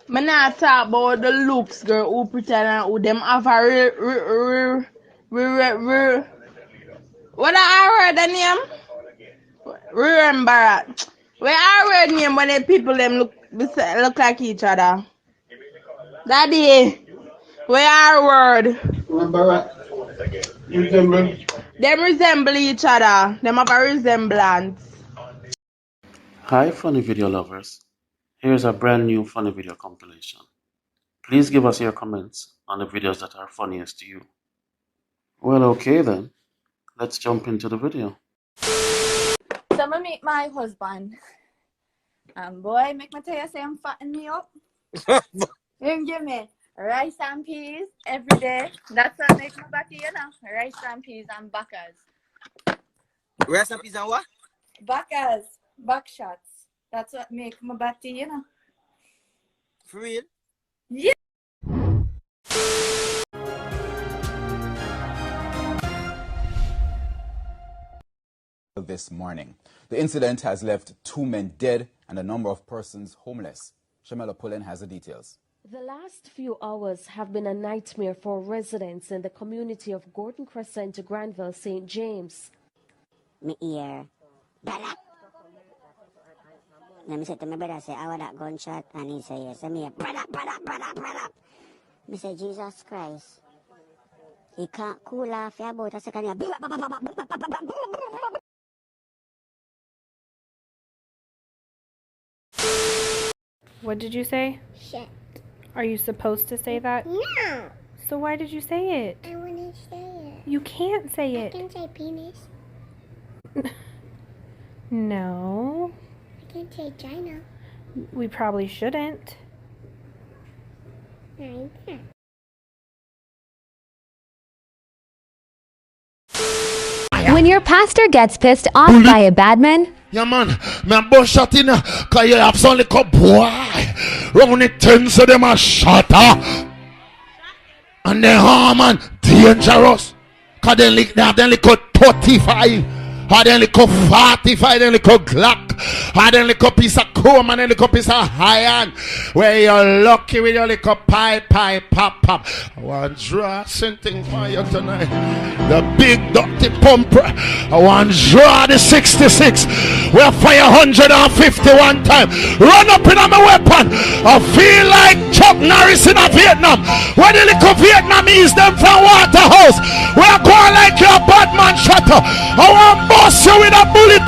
Me not talk about the looks, girl, who pretend and who them have a what I heard the name? Remember, where I heard name when the people them look like each other. Daddy, where I word? Remember, resemble. Them resemble each other. Them have a resemblance. Hi funny video lovers, here's a brand new funny video compilation. Please give us your comments on the videos that are funniest to you. Well, okay then, let's jump into the video. So I meet my husband. And boy, make me tell you say I'm fattening me up. Him give me rice and peas every day. That's what make my body, you know. Rice and peas and backers. Rice and peas and what? Backers. Back shots. That's what make my body, you know. For real? Yeah. This morning. The incident has left 2 men dead and a number of persons homeless. Shamela Pullen has the details. The last few hours have been a nightmare for residents in the community of Gordon Crescent, Granville, St. James. Me ear, brother. Let me say to my brother, say, I want that gunshot, and he say, yes. And me, brother. Me say, Jesus Christ. He can't cool off your about a second. What did you say? Shit. Are you supposed to say that? No. So why did you say it? I want to say it. You can't say I it. can say penis. No. I can say China. We probably shouldn't. Right there. When your pastor gets pissed off by a bad man, yeah man, me a bust shot in cause you have some little boy round the tens of them a shatter and they harm and dangerous cause they have them little 35 or them little 45, them little Glock or them little piece of chrome and them little piece of iron where you're lucky with your little pop. I want to draw something for you tonight. The big dirty pumper. I want to draw the 66. We'll fire 151 times. Run up in on my weapon. I feel like Chuck Norris in a Vietnam. Where the little Vietnamese them from Waterhouse. We're going like your bad man shutter. I want to bust you with a bullet.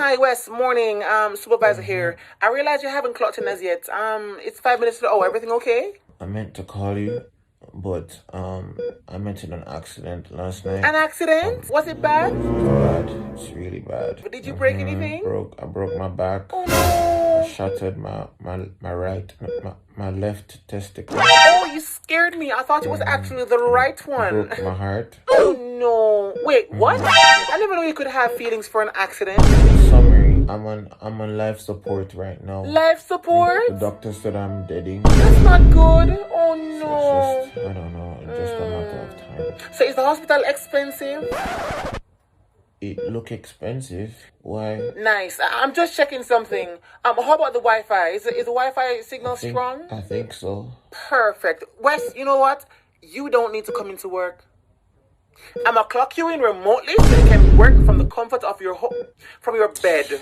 Hi Wes, morning. Supervisor here. I realize you haven't clocked in as yet. It's 5 minutes to the hour. Everything okay? I meant to call you, but I met in an accident last night. An accident? Was it bad? It's bad. It's really bad. But did you break anything? I broke my back. Oh no! I shattered my left testicle. Oh, you scared me. I thought it was actually the right one. Broke my heart. Oh no! Wait, what? I never knew you could have feelings for an accident. Summary. I'm on life support right now. Life support? The doctor said I'm deading. That's not good. Oh no! It's just, I don't know. It's just a matter of time. So is the hospital expensive? It look expensive. Why? Nice. I'm just checking something. How about the Wi-Fi? Is the Wi-Fi signal strong? I think so. Perfect. Wes, you know what? You don't need to come into work. I'm gonna clock you in remotely so you can work from the comfort of your home, from your bed.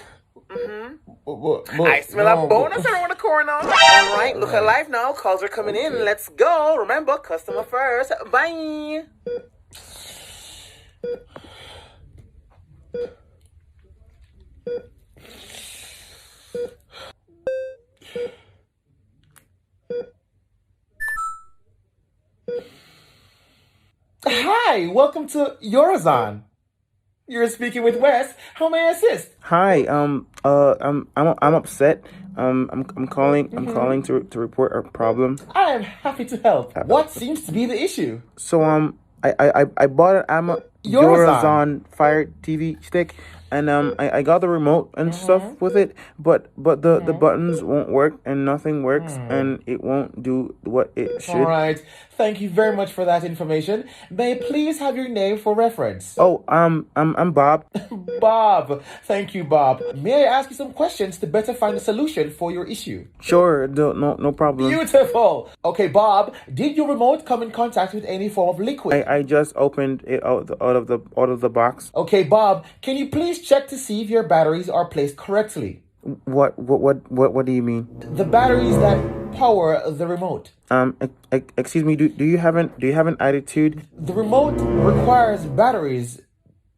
I smell a bonus around the corner. All right, look alive now. Calls are coming in. Let's go. Remember, customer first. Bye. Hi, welcome to Eurozone. You're speaking with Wes. How may I assist? Hi, I'm upset. I'm calling to report a problem. I am happy to help. What seems to be the issue? So I bought an Yorazan. Yorazan Fire TV stick, and I got the remote and stuff with it, but the buttons won't work and nothing works and it won't do what it should. All right. Thank you very much for that information. May I please have your name for reference? Oh, I'm Bob. Bob. Thank you, Bob. May I ask you some questions to better find a solution for your issue? Sure, no problem. Beautiful. Okay, Bob, did your remote come in contact with any form of liquid? I just opened it out of the box. Okay, Bob, can you please check to see if your batteries are placed correctly? What do you mean? The batteries that power the remote. Excuse me. Do you have an attitude? The remote requires batteries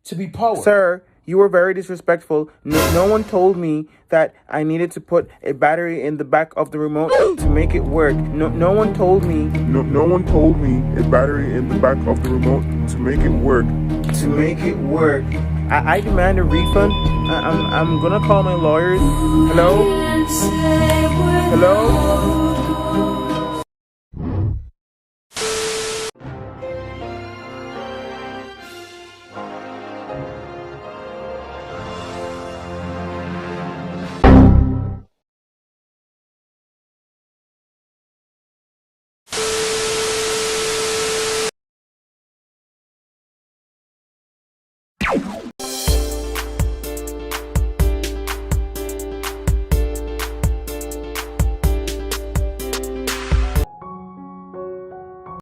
to be powered. Sir, you were very disrespectful. No one told me that I needed to put a battery in the back of the remote to make it work. No one told me. No one told me a battery in the back of the remote to make it work. To make it work. I demand a refund. I'm gonna call my lawyers. Hello? Hello?